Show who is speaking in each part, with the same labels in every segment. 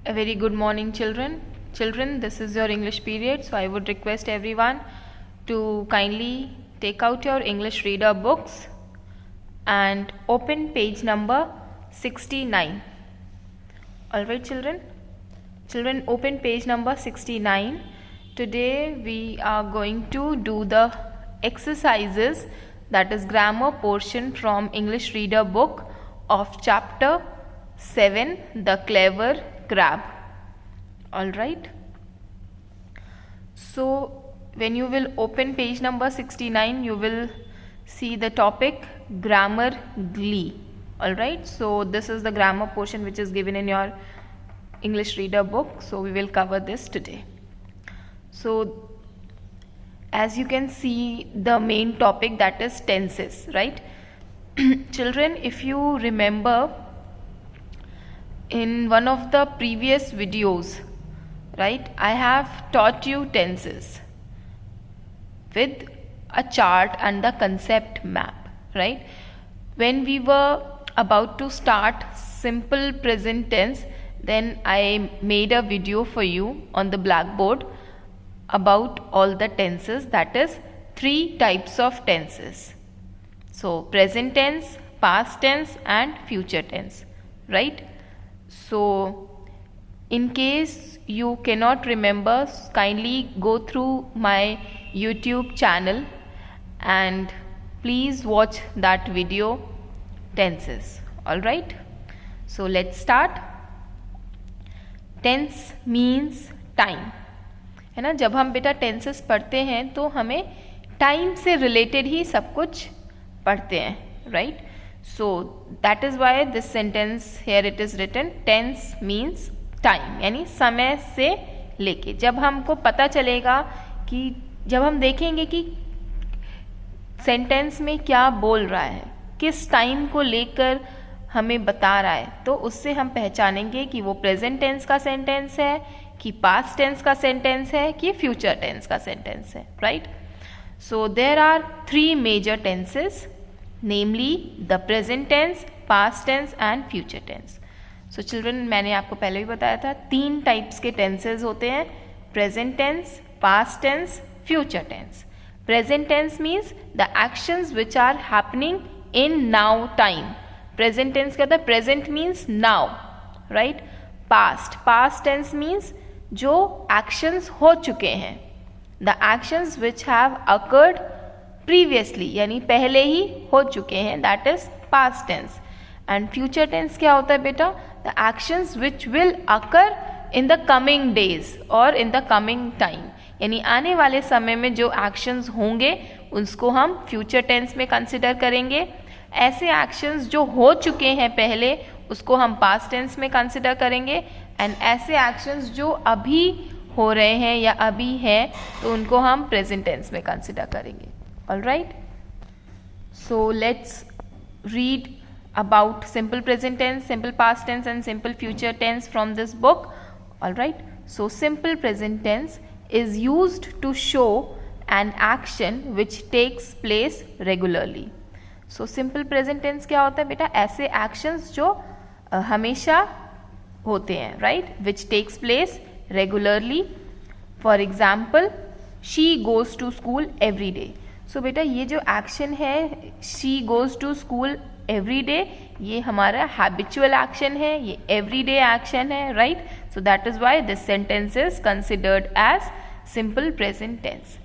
Speaker 1: A very good morning, children. Children, this is your English period, so I would request everyone to kindly take out your English reader books and open page number 69. Alright, children? Children, open page number 69. Today we are going to do the exercises, that is grammar portion from English reader book of chapter 7, The Clever Crab. Alright. So when you will open page number 69, you will see the topic grammar glee. Alright. So this is the grammar portion which is given in your English reader book. So we will cover this today. So as you can see, the main topic, that is tenses, right? Children, if you remember, in one of the previous videos, right, I have taught you tenses with a chart and the concept map, right? When we were about to start simple present tense, then I made a video for you on the blackboard about all the tenses, that is 3 types of tenses. So present tense, past tense and future tense, right? So in case you cannot remember, kindly go through my YouTube channel and please watch that video, tenses. Alright, so let's start. Tense means time, है ना? जब हम बेटा tenses पढ़ते हैं तो हमें time से रिलेटेड ही सब कुछ पढ़ते हैं, right? So that is why this sentence here it is written, tense means time, यानी समय से लेके. जब हमको पता चलेगा कि जब हम देखेंगे कि सेंटेंस में क्या बोल रहा है, किस टाइम को लेकर हमें बता रहा है, तो उससे हम पहचानेंगे कि वो प्रेजेंट टेंस का सेंटेंस है, कि पास्ट टेंस का सेंटेंस है, कि फ्यूचर टेंस का सेंटेंस है, right? So there are 3 major tenses, namely the present tense, past tense and future tense. So children, मैंने आपको पहले भी बताया था 3 टाइप्स के टेंसेस होते हैं, present tense, past tense, future tense. Present tense means the actions which are happening in now time. Present tense क्या होता है? Present means now, right? Past tense means जो actions हो चुके हैं, the actions which have occurred previously, यानी पहले ही हो चुके हैं, that is past tense. And future tense क्या होता है बेटा? The actions which will occur in the coming days or in the coming time, यानी आने वाले समय में जो actions होंगे उसको हम future tense में consider करेंगे. ऐसे actions जो हो चुके हैं पहले उसको हम past tense में consider करेंगे, and ऐसे actions जो अभी हो रहे हैं या अभी हैं तो उनको हम present tense में consider करेंगे. Alright, so let's read about simple present tense, simple past tense and simple future tense from this book. Alright, so simple present tense is used to show an action which takes place regularly. So simple present tense क्या होता है बेटा? ऐसे actions जो हमेशा होते हैं, right, which takes place regularly. For example, she goes to school every day. सो बेटा ये जो एक्शन है she goes to school every day, ये हमारा हैबिचुअल एक्शन है, ये एवरीडे एक्शन है, right? So that is why this sentence is considered as simple present tense.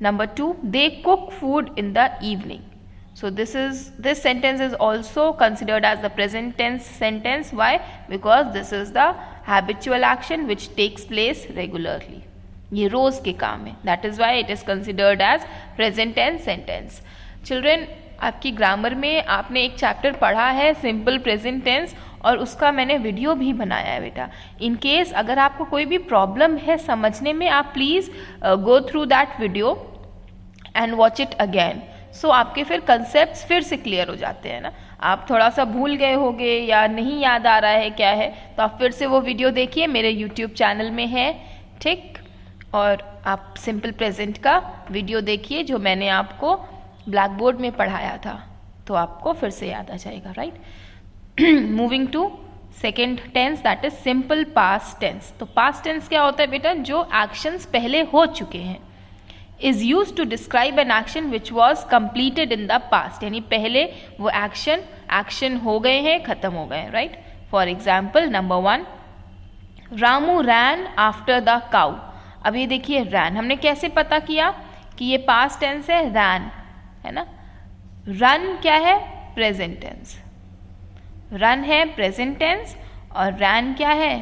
Speaker 1: Number 2, they cook food in the evening. So this sentence is also considered as the present tense sentence. Why? Because this is the habitual action which takes place regularly, ये रोज के काम है. That is why it is considered as present tense sentence. Children, आपकी grammar में आपने एक chapter पढ़ा है सिंपल प्रेजेंट टेंस, और उसका मैंने वीडियो भी बनाया है बेटा. इन केस अगर आपको कोई भी प्रॉब्लम है समझने में, आप please go through that video and watch it again. So आपके फिर कंसेप्ट फिर से क्लियर हो जाते हैं ना. आप थोड़ा सा भूल गए होंगे या नहीं याद आ रहा है क्या है, तो आप फिर से वो वीडियो देखिए, मेरे यूट्यूब चैनल में है, ठीक? और आप सिंपल प्रेजेंट का वीडियो देखिए जो मैंने आपको ब्लैक बोर्ड में पढ़ाया था, तो आपको फिर से याद आ जाएगा, right? Moving to second tense that is simple past tense. तो पास्ट टेंस क्या होता है बेटा, जो एक्शंस पहले हो चुके हैं। Is used to describe an action which was completed in the past, यानी पहले वो एक्शन हो गए हैं, खत्म हो गए हैं, right. For example number 1, Ramu rain after the cow. अब ये देखिए रैन, हमने कैसे पता किया कि ये पास्ट टेंस है, रैन है ना। रन क्या है, प्रेजेंट टेंस। रन है प्रेजेंट टेंस और रैन क्या है,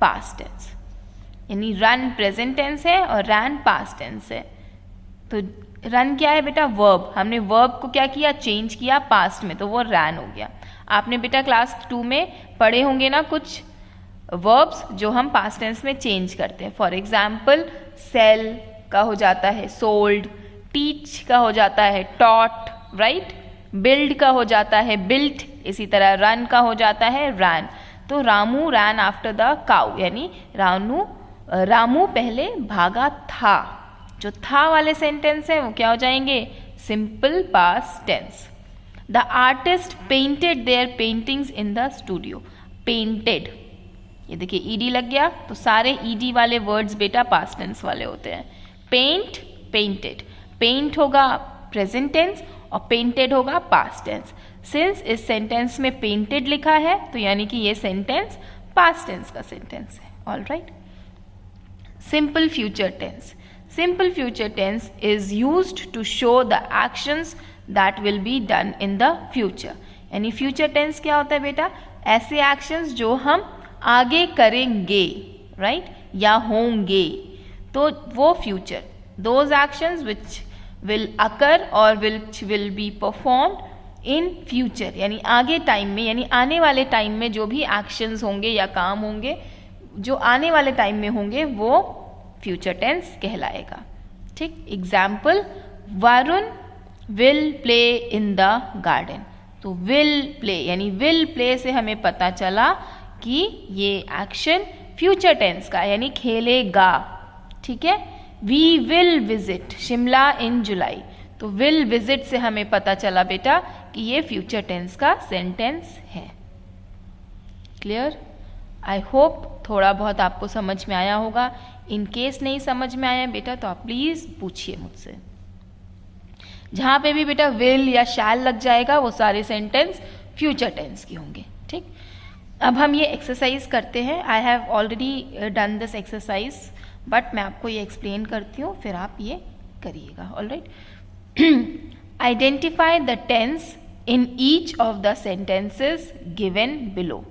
Speaker 1: पास्ट टेंस। यानी रन प्रेजेंट टेंस है और रैन पास्ट टेंस है। तो रन क्या है बेटा, वर्ब। हमने वर्ब को क्या किया, चेंज किया पास्ट में, तो वो रैन हो गया। आपने बेटा क्लास 2 में पढ़े होंगे ना कुछ वर्ब्स जो हम पास्ट टेंस में चेंज करते हैं। फॉर एग्जाम्पल सेल का हो जाता है सोल्ड, टीच का हो जाता है टॉट, राइट। बिल्ड का हो जाता है बिल्ट, इसी तरह रन का हो जाता है रैन। तो रामू रैन आफ्टर द काउ, यानी रामू पहले भागा था। जो था वाले सेंटेंस है वो क्या हो जाएंगे, simple past tense. The artist painted their paintings in the studio. Painted, ये देखिए ईडी लग गया, तो सारे ईडी वाले वर्ड्स बेटा पास्ट टेंस वाले होते हैं। Paint, painted. पेंट होगा प्रेजेंट टेंस और पेंटेड होगा पास्ट टेंस। सिंस इस सेंटेंस में पेंटेड लिखा है तो यानी कि ये सेंटेंस पास्ट टेंस का सेंटेंस है। Alright. Simple future tense. Simple future tense is used to show the actions that will be done in the future. यानी फ्यूचर टेंस क्या होता है बेटा, ऐसे एक्शंस जो हम आगे करेंगे, राइट, या होंगे, तो वो future. Those actions which will occur or which will be performed in future, यानी आगे टाइम में, यानी आने वाले टाइम में जो भी एक्शंस होंगे या काम होंगे जो आने वाले टाइम में होंगे वो फ्यूचर टेंस कहलाएगा। ठीक। Example, Varun will play in the garden. तो विल प्ले, यानी विल प्ले से हमें पता चला कि ये एक्शन फ्यूचर टेंस का, यानी खेलेगा। ठीक है। वी विल विजिट शिमला इन जुलाई। तो विल विजिट से हमें पता चला बेटा कि ये फ्यूचर टेंस का सेंटेंस है। क्लियर? आई होप थोड़ा बहुत आपको समझ में आया होगा। इन केस नहीं समझ में आया बेटा तो आप प्लीज पूछिए मुझसे। जहां पे भी बेटा विल या शैल लग जाएगा वो सारे सेंटेंस फ्यूचर टेंस के होंगे। ठीक। अब हम ये एक्सरसाइज करते हैं। I have already done this exercise, but मैं आपको ये एक्सप्लेन करती हूँ, फिर आप ये करिएगा। Alright. Identify the tense in each of the sentences given below.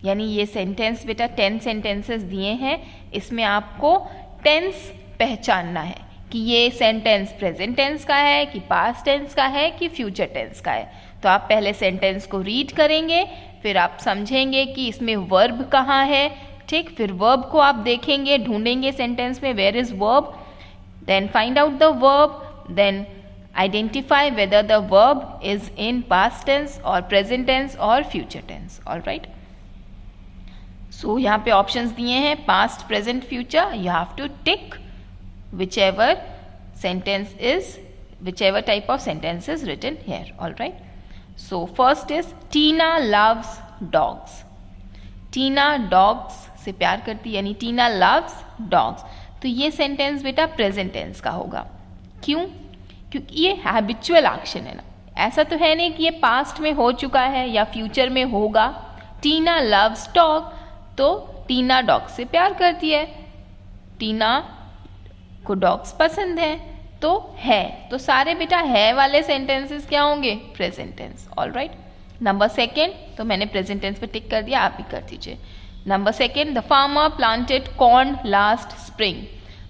Speaker 1: यानी ये सेंटेंस बेटा 10 सेंटेंसेस दिए हैं, इसमें आपको टेंस पहचानना है कि ये सेंटेंस प्रेजेंट टेंस का है कि पास्ट टेंस का है कि फ्यूचर टेंस का है। तो आप पहले सेंटेंस को रीड करेंगे, फिर आप समझेंगे कि इसमें वर्ब कहाँ है। ठीक। फिर वर्ब को आप देखेंगे, ढूंढेंगे सेंटेंस में where is verb, then find out the verb, then identify whether the verb is in past tense और प्रेजेंट टेंस और फ्यूचर टेंस। ऑलराइट। सो यहाँ पे ऑप्शंस दिए हैं past, present, future. You have to tick whichever type of sentence is written here. All right. So first is Tina loves dogs. Tina dogs से प्यार करती है, यानी Tina loves dogs. तो ये सेंटेंस बेटा प्रेजेंट टेंस का होगा। क्यों? क्योंकि ये हैबिचुअल एक्शन है ना। ऐसा तो है नहीं कि ये पास्ट में हो चुका है या फ्यूचर में होगा। टीना लव्स डॉग, तो टीना डॉग से प्यार करती है, टीना को डॉग्स पसंद है, तो है। तो सारे बेटा है वाले सेंटेंसेस क्या होंगे, present tense. Alright. Number second, तो मैंने प्रेजेंट टेंस पे टिक कर दिया, आप भी कर दीजिए। Number second, the farmer planted corn last spring.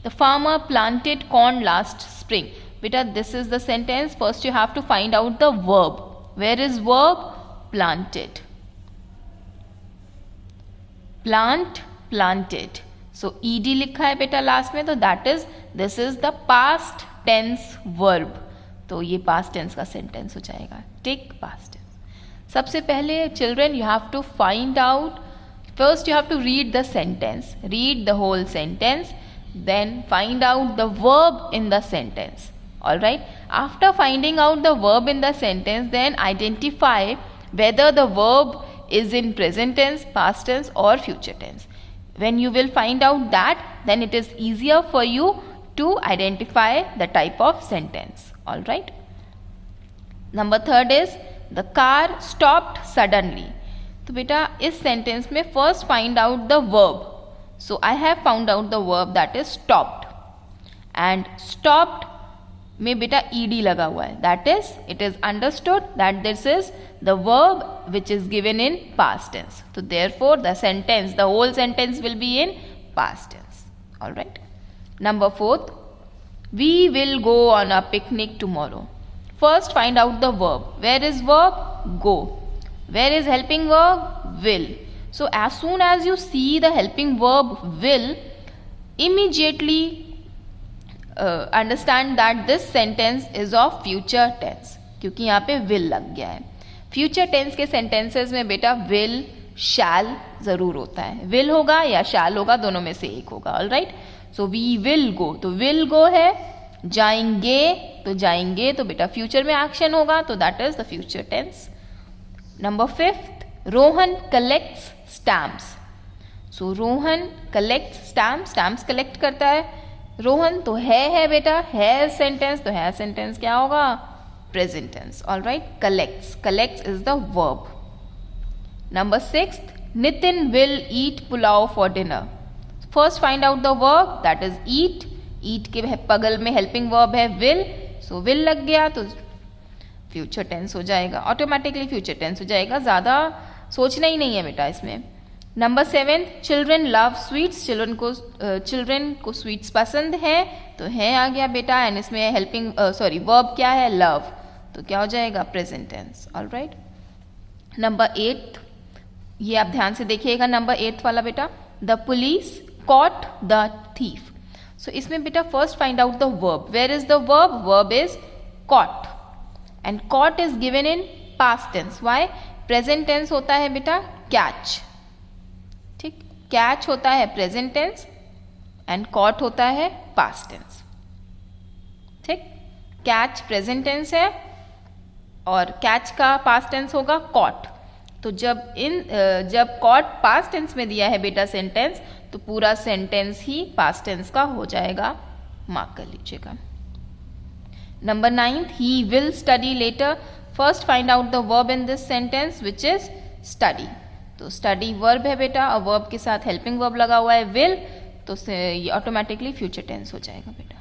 Speaker 1: The farmer planted corn last spring. बेटा this is the sentence. First you have to find out the verb. Where is verb? Planted. Plant, planted. So ED लिखा है बेटा last में, तो that is, this is the past tense verb. तो ये past tense का sentence हो जाएगा। Tick past tense. सबसे पहले children you have to find out, first you have to read the sentence, read the whole sentence, then find out the verb in the sentence. All right. After finding out the verb in the sentence, then identify whether the verb is in present tense, past tense or future tense. When you will find out that, then it is easier for you to identify the type of sentence. All right. Number third is the car stopped suddenly. तो बेटा इस sentence में first find out the verb. So I have found out the verb that is stopped. And stopped में बेटा ED लगा हुआ है. That is it is understood that this is the verb which is given in past tense. तो therefore the sentence, the whole sentence will be in past tense. Alright. Number fourth, we will go on a picnic tomorrow. First find out the verb. Where is verb? go. Where is helping verb? Will. So as soon as you see the helping verb will, immediately understand that this sentence is of future tense, क्योंकि यहाँ पे will लग गया है. Future tense के sentences में बेटा will, shall जरूर होता है. will होगा या shall होगा, दोनों में से एक होगा. All right. So we will go. तो will go है. जाएंगे तो जाएंगे तो बेटा फ्यूचर में एक्शन होगा, तो that is the future tense. Number fifth, Rohan collects stamps. So Rohan collects stamp, stamps collect करता है. रोहन तो है बेटा, है सेंटेंस, तो है सेंटेंस क्या होगा? Present tense. Alright. Collects, collects is the verb. Number sixth, Nitin will eat pulao for dinner. First find out the verb that is eat. Eat के बगल में हेल्पिंग वर्ब है विल, सो विल लग गया तो फ्यूचर टेंस हो जाएगा, ऑटोमेटिकली फ्यूचर टेंस हो जाएगा. ज़्यादा सोचना ही नहीं है बेटा इसमें. Number seven, children love sweets. Children को स्वीट्स पसंद है, तो है आ गया बेटा. एंड इसमें हेल्पिंग वर्ब क्या है? लव. तो क्या हो जाएगा? Present tense. Alright. Number eight, ये आप ध्यान से देखिएगा. नंबर एट वाला बेटा, the police caught the thief. So इसमें बेटा first find out the verb. Where is the verb? Verb is caught. And caught is given in past tense. Why? Present tense होता है बेटा कैच. ठीक, catch होता है प्रेजेंट टेंस एंड कॉट होता है पास्ट टेंस. ठीक, कैच प्रेजेंट टेंस है और कैच का पास्ट टेंस होगा कॉट. तो जब कॉट पास्ट टेंस में दिया है बेटा सेंटेंस, तो पूरा सेंटेंस ही पास्ट टेंस का हो जाएगा. मार्क कर लीजिएगा. Number ninth, he will study letter. First find out the verb in this sentence which is study. तो स्टडी वर्ब है बेटा और वर्ब के साथ हेल्पिंग वर्ब लगा हुआ है विल, तो ये ऑटोमेटिकली फ्यूचर टेंस हो जाएगा बेटा.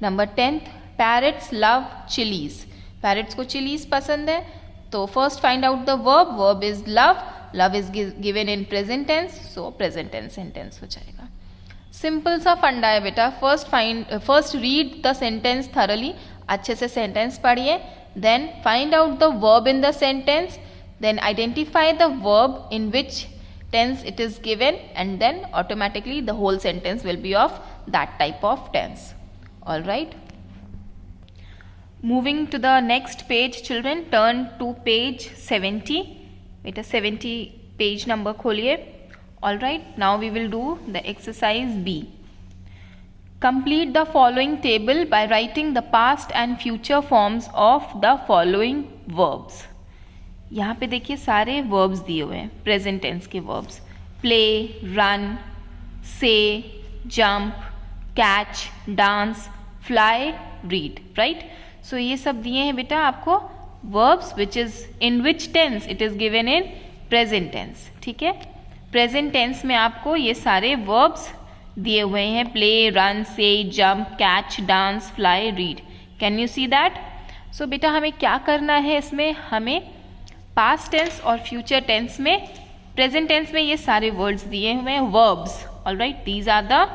Speaker 1: Number tenth, parrots love chillies. Parrots को चिलीज पसंद है, तो first find out the verb. Verb is love. Love is given in present tense, so present tense sentence हो जाएगा. सिंपल सा फंडा है बेटा. First read the sentence thoroughly. अच्छे से सेंटेंस पढ़िए, then find out the verb in the sentence, then identify the verb in which tense it is given, and then automatically the whole sentence will be of that type of tense. All right. Moving to the next page, children, turn to page 70. Beta 70 page number खोलिए. All right. Now we will do the exercise B. Complete the following table by writing the past and future forms of the following verbs. यहाँ पे देखिए सारे verbs दिए हुए हैं, present tense के verbs. Play, run, say, jump, catch, dance, fly, read. Right. So ये सब दिए हैं बेटा आपको verbs which is in which tense it is given in present tense. ठीक है, प्रेजेंट टेंस में आपको ये सारे वर्ब्स दिए हुए हैं. Play, run, say, jump, catch, dance, fly, read. Can you see that? So बेटा हमें क्या करना है इसमें, हमें पास्ट टेंस और फ्यूचर टेंस में, प्रेजेंट टेंस में ये सारे वर्ड्स दिए हुए हैं verbs. Alright, these are the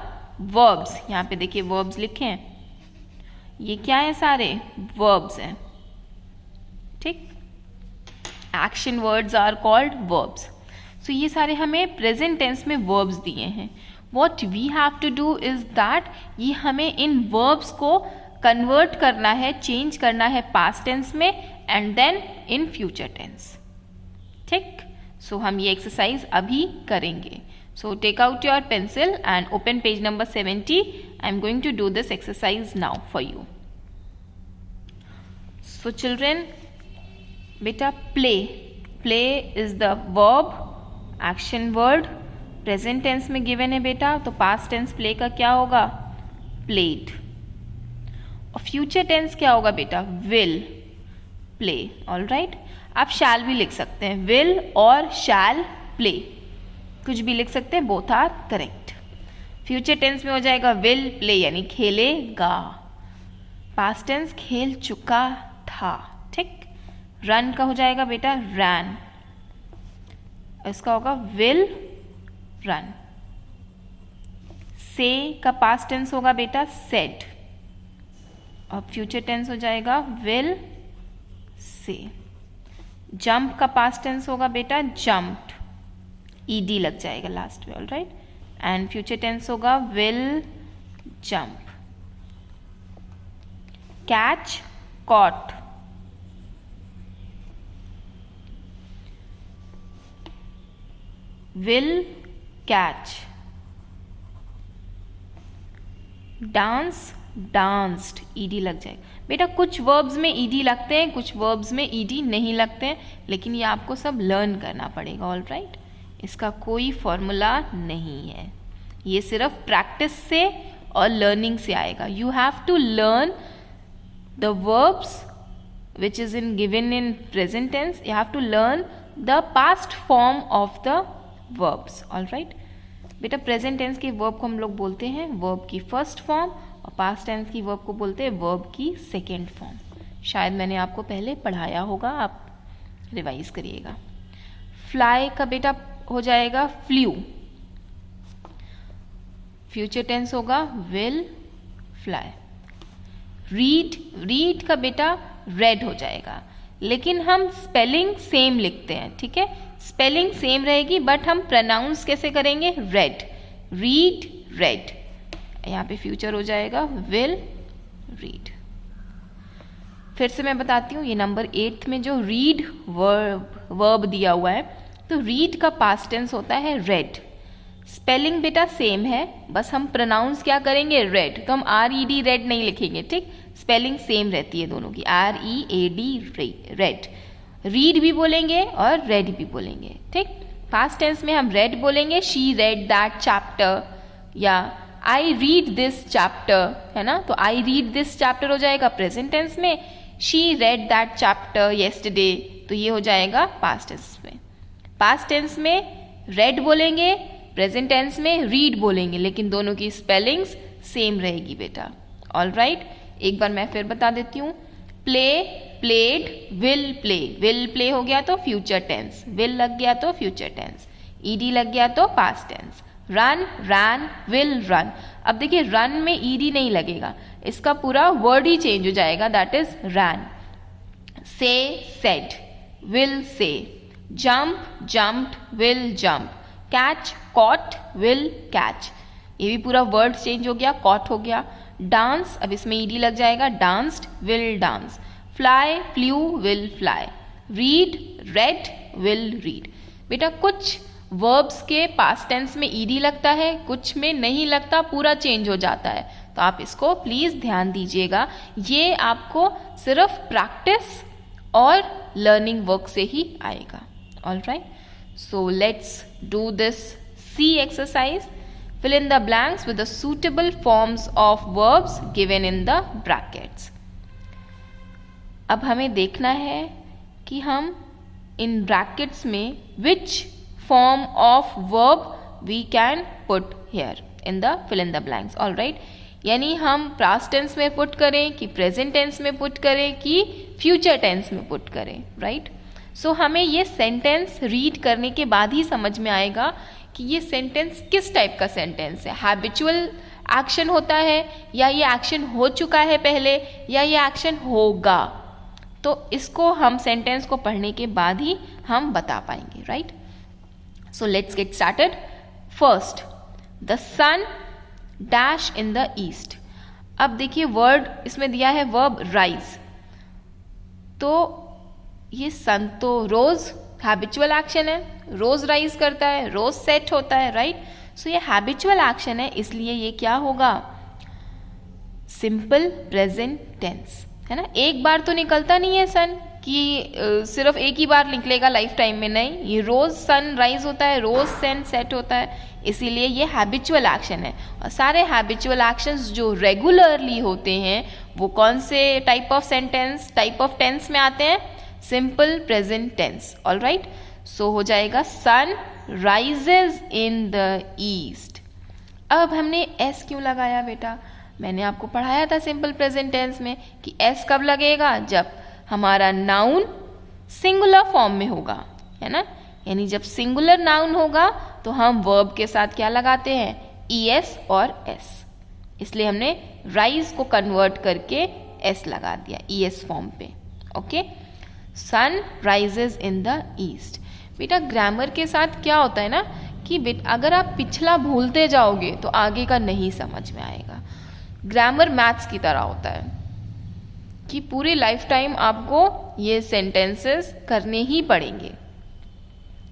Speaker 1: verbs. यहाँ पे देखिए वर्ब्स लिखे हैं, ये क्या है? सारे वर्ब्स हैं. ठीक, action words are called verbs. So ये सारे हमें प्रेजेंट टेंस में वर्ब्स दिए हैं. What we have to do is that, ये हमें इन वर्ब्स को कन्वर्ट करना है, चेंज करना है पास्ट टेंस में and then in future tense. ठीक, सो हम ये एक्सरसाइज अभी करेंगे. So take out your pencil and open page number 70. I am going to do this exercise now for you. So children, बेटा play, play is the verb, action word, present tense में given है बेटा, तो past tense play का क्या होगा? Played. और future tense क्या होगा बेटा? Will play. ऑल राइट, आप शैल भी लिख सकते हैं, विल और शैल प्ले, कुछ भी लिख सकते हैं, both are correct. Future tense में हो जाएगा विल प्ले यानी खेलेगा, पास्ट टेंस खेल चुका था, ठीक। रन का हो जाएगा बेटा रैन, इसका होगा विल रन। से का पास्ट टेंस होगा बेटा सेड, और फ्यूचर टेंस हो जाएगा विल से। जंप का पास्ट टेंस होगा बेटा जंप्ड, ईडी लग जाएगा लास्ट में, all right. And future tense होगा will jump. Catch caught, will catch. Dance danced, ED लग जाएगा बेटा। कुछ वर्ब्स में ईडी लगते हैं, कुछ वर्ब्स में ईडी नहीं लगते हैं, लेकिन ये आपको सब लर्न करना पड़ेगा, ऑल राइट। इसका कोई फॉर्मूला नहीं है, ये सिर्फ प्रैक्टिस से और लर्निंग से आएगा। You have to learn the verbs which is given in present tense. You have to learn the past form of the verbs. All right. बेटा प्रेजेंट टेंस के वर्ब को हम लोग बोलते हैं वर्ब की फर्स्ट फॉर्म, और पास्ट टेंस की वर्ब को बोलते हैं वर्ब की सेकेंड फॉर्म। शायद मैंने आपको पहले पढ़ाया होगा, आप रिवाइज करिएगा। फ्लाई का बेटा हो जाएगा फ्लू, फ्यूचर टेंस होगा विल फ्लाई। रीड, रीड का बेटा रेड हो जाएगा, लेकिन हम स्पेलिंग सेम लिखते हैं, ठीक है। स्पेलिंग सेम रहेगी बट हम प्रोनाउंस कैसे करेंगे? Red, read red. यहाँ पे फ्यूचर हो जाएगा विल रीड। फिर से मैं बताती हूँ, ये नंबर 8 में जो रीड वर्ब दिया हुआ है, तो रीड का पास्ट टेंस होता है रेड। स्पेलिंग बेटा सेम है, बस हम प्रोनाउंस क्या करेंगे? रेड। तो हम RED रेड नहीं लिखेंगे, ठीक। स्पेलिंग सेम रहती है दोनों की, READ रेड। रीड भी बोलेंगे और रेड भी बोलेंगे, ठीक। पास्ट टेंस में हम रेड बोलेंगे, शी रेड दैट चैप्टर, या आई रीड दिस चैप्टर, है ना। तो आई रीड दिस चैप्टर हो जाएगा प्रेजेंट टेंस में, she read that chapter yesterday, तो ये हो जाएगा पास्ट टेंस में। पास्ट टेंस में रेड बोलेंगे, प्रेजेंट टेंस में रीड बोलेंगे, लेकिन दोनों की स्पेलिंग्स सेम रहेगी बेटा, ऑल राइट। एक बार मैं फिर बता देती हूँ, play played will play, will play हो गया तो फ्यूचर टेंस, विल लग गया तो फ्यूचर टेंस, ईडी लग गया तो past tense. Run ran will run. अब देखिए रन में ईडी नहीं लगेगा, इसका पूरा वर्ड ही चेंज हो जाएगा, that is ran. Say said will say. Jump jumped will jump. Catch caught will catch, ये भी पूरा वर्ड चेंज हो गया, कॉट हो गया। डांस, अब इसमें ईडी लग जाएगा, danced will dance. Fly flu will fly. Read red will read. बेटा कुछ वर्ब्स के पास्ट टेंस में ईडी लगता है, कुछ में नहीं लगता, पूरा चेंज हो जाता है, तो आप इसको प्लीज ध्यान दीजिएगा। ये आपको सिर्फ प्रैक्टिस और लर्निंग वर्क से ही आएगा, all right. So let's do this C exercise. Fill in the blanks with the suitable forms of verbs given in the brackets. अब हमें देखना है कि हम इन ब्रैकेट्स में which form of verb we can put here in the fill in the blanks. All right. यानी हम past tense में put करें कि present tense में put करें कि future tense में put करें, right? सो हमें ये सेंटेंस रीड करने के बाद ही समझ में आएगा कि ये सेंटेंस किस टाइप का सेंटेंस है। हैबिचुअल एक्शन होता है, या ये एक्शन हो चुका है पहले, या ये एक्शन होगा। तो इसको हम सेंटेंस को पढ़ने के बाद ही हम बता पाएंगे, right. So let's get started. First, the sun dash in the east. अब देखिए वर्ड इसमें दिया है वर्ब राइज, तो ये सन तो रोज हैबिचुअल एक्शन है, रोज राइज करता है, रोज सेट होता है, राइट। सो ये हैबिचुअल एक्शन है, इसलिए ये क्या होगा? सिंपल प्रेजेंट टेंस, है ना। एक बार तो निकलता नहीं है सन कि सिर्फ एक ही बार निकलेगा लाइफ टाइम में, नहीं, ये रोज सन राइज होता है, रोज सन सेट होता है, इसीलिए ये हैबिचुअल एक्शन है। और सारे हैबिचुअल एक्शंस जो रेगुलरली होते हैं वो कौन से टाइप ऑफ टेंस में आते हैं? Simple present tense. All right, so हो जाएगा sun rises in the east. अब हमने एस क्यों लगाया बेटा? मैंने आपको पढ़ाया था सिंपल प्रेजेंट टेंस में कि एस कब लगेगा? जब हमारा नाउन सिंगुलर फॉर्म में होगा, है ना, यानी जब सिंगुलर नाउन होगा तो हम वर्ब के साथ क्या लगाते हैं? ईएस और एस। इसलिए हमने राइज को कन्वर्ट करके एस लगा दिया ईएस फॉर्म पे। Okay, sun rises in the east. बेटा ग्रामर के साथ क्या होता है ना कि अगर आप पिछला भूलते जाओगे तो आगे का नहीं समझ में आएगा। ग्रामर मैथ्स की तरह होता है कि पूरी लाइफ टाइम आपको ये सेंटेंसेस करने ही पड़ेंगे।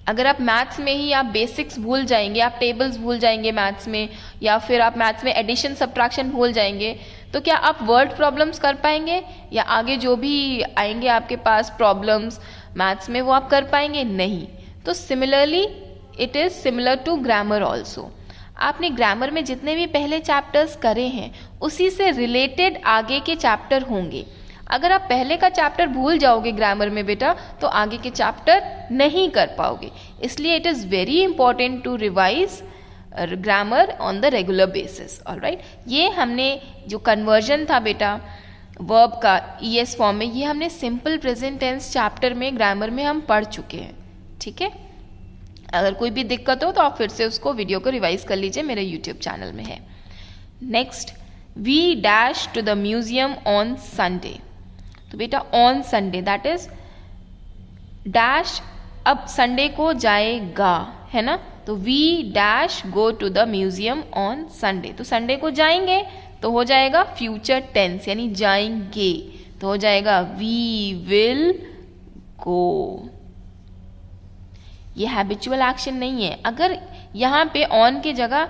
Speaker 1: अगर आप मैथ्स में ही आप बेसिक्स भूल जाएंगे, आप टेबल्स भूल जाएंगे मैथ्स में, या फिर आप मैथ्स में एडिशन सब्ट्रैक्शन भूल जाएंगे, तो क्या आप वर्ड प्रॉब्लम्स कर पाएंगे? या आगे जो भी आएंगे आपके पास प्रॉब्लम्स मैथ्स में वो आप कर पाएंगे? नहीं। तो similarly it is similar to grammar also. आपने ग्रामर में जितने भी पहले चैप्टर्स करे हैं उसी से रिलेटेड आगे के चैप्टर होंगे। अगर आप पहले का चैप्टर भूल जाओगे ग्रामर में बेटा तो आगे के चैप्टर नहीं कर पाओगे। इसलिए it is very important to revise grammar on the regular basis. Alright, ये हमने जो कन्वर्जन था बेटा वर्ब का ईएस फॉर्म में, ये हमने सिंपल प्रेजेंट टेंस चैप्टर में ग्रामर में हम पढ़ चुके हैं। ठीक है, अगर कोई भी दिक्कत हो तो आप फिर से उसको वीडियो को रिवाइज कर लीजिए, मेरे यूट्यूब चैनल में है। Next, we dash to the museum on Sunday. तो बेटा on Sunday that is dash, अब संडे को जाएगा, है ना, तो we dash go to the museum on Sunday. तो संडे को जाएंगे तो हो जाएगा फ्यूचर टेंस, यानी जाएंगे, तो हो जाएगा वी विल गो। ये हैबिचुअल एक्शन नहीं है। अगर यहाँ पे ऑन के जगह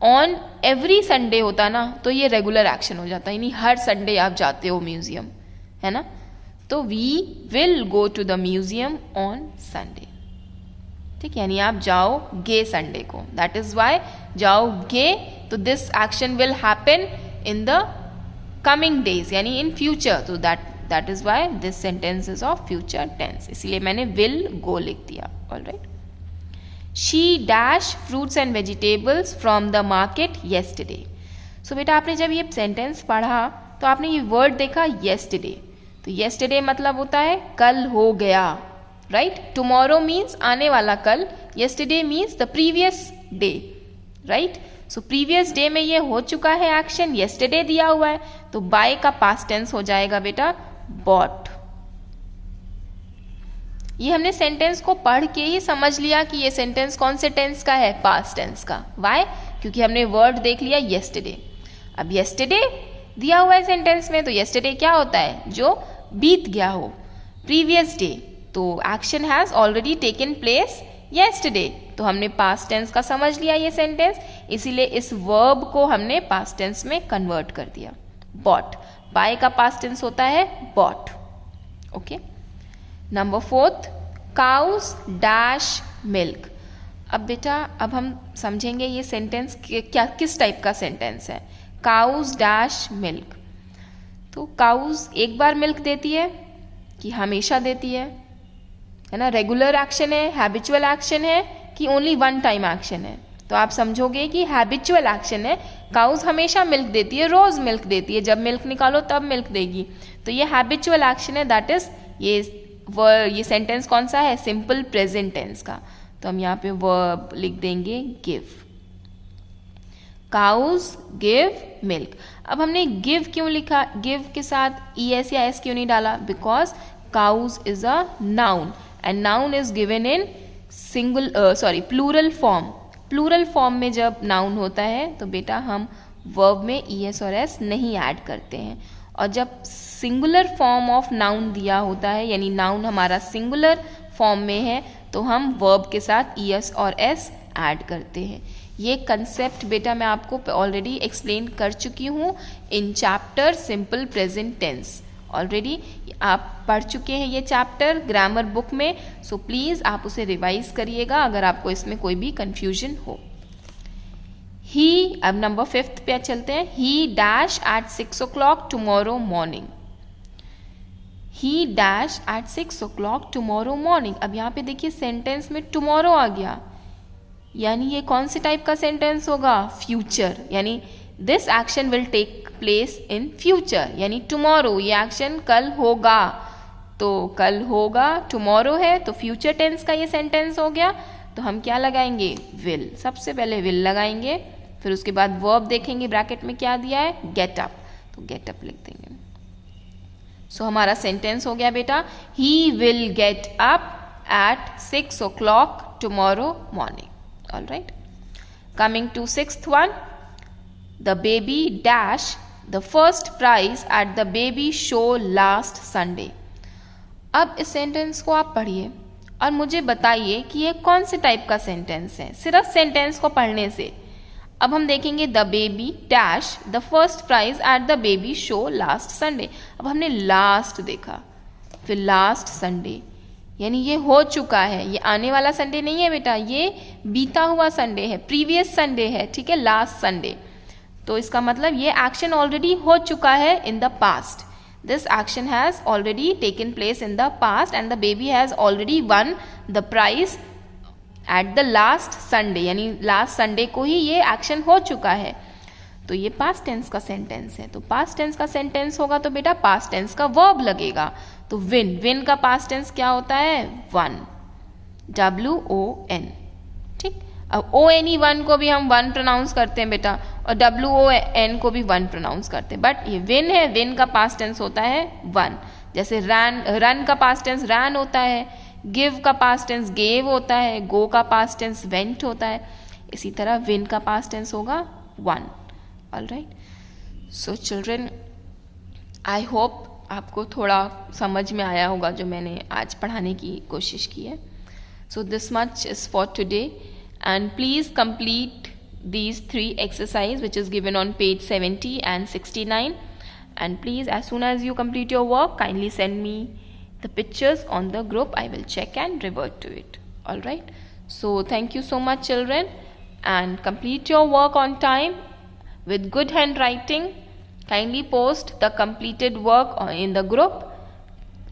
Speaker 1: ऑन एवरी संडे होता ना तो ये रेगुलर एक्शन हो जाता, यानी हर संडे आप जाते हो म्यूजियम, है ना। तो we will go to the museum on Sunday. ठीक, यानी आप जाओगे संडे को, दैट इज वाई जाओगे, तो this action will happen in the coming days, यानी इन फ्यूचर, तो that is why this sentence is of future tense, इसलिए मैंने विल गो लिख दिया। Alright, she dash fruits and vegetables from the market yesterday. So बेटा आपने जब ये सेंटेंस पढ़ा तो आपने ये वर्ड देखा येस्टरडे, तो येस्टरडे मतलब होता है कल हो गया, राइट। टुमारो मीन्स आने वाला कल, yesterday means the previous day, right. So previous day में ये हो चुका है एक्शन, येस्टरडे दिया हुआ है, तो बाय का पास्ट टेंस हो जाएगा बेटा बॉट। ये हमने सेंटेंस को पढ़ के ही समझ लिया कि ये सेंटेंस कौन से टेंस का है, पास्ट टेंस का। वाई? क्योंकि हमने वर्ड देख लिया येस्टरडे। अब येस्टरडे दिया हुआ है सेंटेंस में, तो येस्टरडे क्या होता है, जो बीत गया हो, प्रीवियस डे, तो action has already taken place yesterday, तो हमने पास्ट टेंस का समझ लिया ये सेंटेंस, इसीलिए इस वर्ब को हमने पास्ट टेंस में कन्वर्ट कर दिया, बॉट। बाय का पास्ट टेंस होता है bought. Okay, number 4, cows dash milk. अब बेटा अब हम समझेंगे ये सेंटेंस क्या किस टाइप का सेंटेंस है। काउस डैश मिल्क, तो काउस एक बार मिल्क देती है कि हमेशा देती है ना, रेगुलर एक्शन है, हैबिचुअल एक्शन है कि ओनली वन टाइम एक्शन है। तो आप समझोगे कि हैबिचुअल एक्शन है, काउस हमेशा मिल्क देती है, रोज मिल्क देती है, जब मिल्क निकालो तब मिल्क देगी, तो ये हैबिचुअल एक्शन है, दैट इज ये सेंटेंस कौन सा है, सिंपल प्रेजेंट टेंस का। तो हम यहाँ पे वर्ब लिख देंगे गिव, काउस गिव मिल्क। अब हमने गिव क्यों लिखा, गिव के साथ ईएस या एस क्यों नहीं डाला, because cows is a noun and noun is given in plural form. Plural form में जब नाउन होता है तो बेटा हम वर्ब में ईएस और एस नहीं ऐड करते हैं, और जब सिंगुलर फॉर्म ऑफ नाउन दिया होता है, यानी नाउन हमारा सिंगुलर फॉर्म में है, तो हम वर्ब के साथ ईएस और एस ऐड करते हैं। ये कंसेप्ट बेटा मैं आपको ऑलरेडी एक्सप्लेन कर चुकी हूँ in chapter simple present tense. Already आप पढ़ चुके हैं ये चैप्टर ग्रामर बुक में, सो प्लीज़ आप उसे रिवाइज करिएगा अगर आपको इसमें कोई भी कंफ्यूजन हो। ही, अब नंबर 5 पे चलते हैं। He dash at 6 o'clock tomorrow morning. He dash at 6 o'clock tomorrow morning. अब यहाँ पे देखिए सेंटेंस में टुमारो आ गया, यानी ये कौन से टाइप का सेंटेंस होगा? फ्यूचर, यानी this action will take place in future, यानी टुमारो, ये एक्शन कल होगा। तो कल होगा टुमारो है, तो फ्यूचर टेंस का ये सेंटेंस हो गया। तो हम क्या लगाएंगे? विल। सबसे पहले विल लगाएंगे, फिर उसके बाद वर्ब देखेंगे ब्रैकेट में क्या दिया है, गेट अप, तो गेट अप लिख देंगे। सो हमारा सेंटेंस हो गया बेटा, he will get up at 6 o'clock tomorrow morning. All right. Coming to 6th one, the baby dash the first prize at the baby show last Sunday. अब इस sentence को आप पढ़िए और मुझे बताइए कि ये कौन से टाइप का सेंटेंस है, सिर्फ सेंटेंस को पढ़ने से। अब हम देखेंगे the baby dash the first prize at the baby show last Sunday. अब हमने लास्ट देखा, फिर लास्ट संडे, यानी ये हो चुका है, ये आने वाला संडे नहीं है बेटा, ये बीता हुआ संडे है, प्रीवियस संडे है, ठीक है, लास्ट संडे। तो इसका मतलब ये एक्शन ऑलरेडी हो चुका है in the past. This action has already taken place in the past and the baby has already won the prize at the last Sunday, यानी लास्ट संडे को ही ये एक्शन हो चुका है। तो ये पास्ट टेंस का सेंटेंस है। तो पास्ट टेंस का सेंटेंस होगा तो बेटा पास्ट टेंस का वर्ब लगेगा। तो विन, विन का पास्ट टेंस क्या होता है? वन, WON, ठीक। अब ONE को भी हम वन प्रोनाउंस करते हैं बेटा, और WON को भी वन प्रोनाउंस करते हैं, बट ये विन है, विन का पास्ट टेंस होता है वन। जैसे रन का पास्ट टेंस रैन होता है, गिव का पास्ट टेंस गेव होता है, गो का पास्ट टेंस वेंट होता है, इसी तरह विन का पास्ट टेंस होगा one. All right, so children, I hope आपको थोड़ा समझ में आया होगा जो मैंने आज पढ़ाने की कोशिश की है। So this much is for today and please complete these 3 exercise which is given on page 70 and 69, and please as soon as you complete your work kindly send me the pictures on the group. I will check and revert to it. All right, so thank you so much children, and complete your work on time with good handwriting. Kindly post the completed work in the group,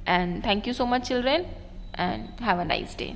Speaker 1: and thank you so much children, and have a nice day.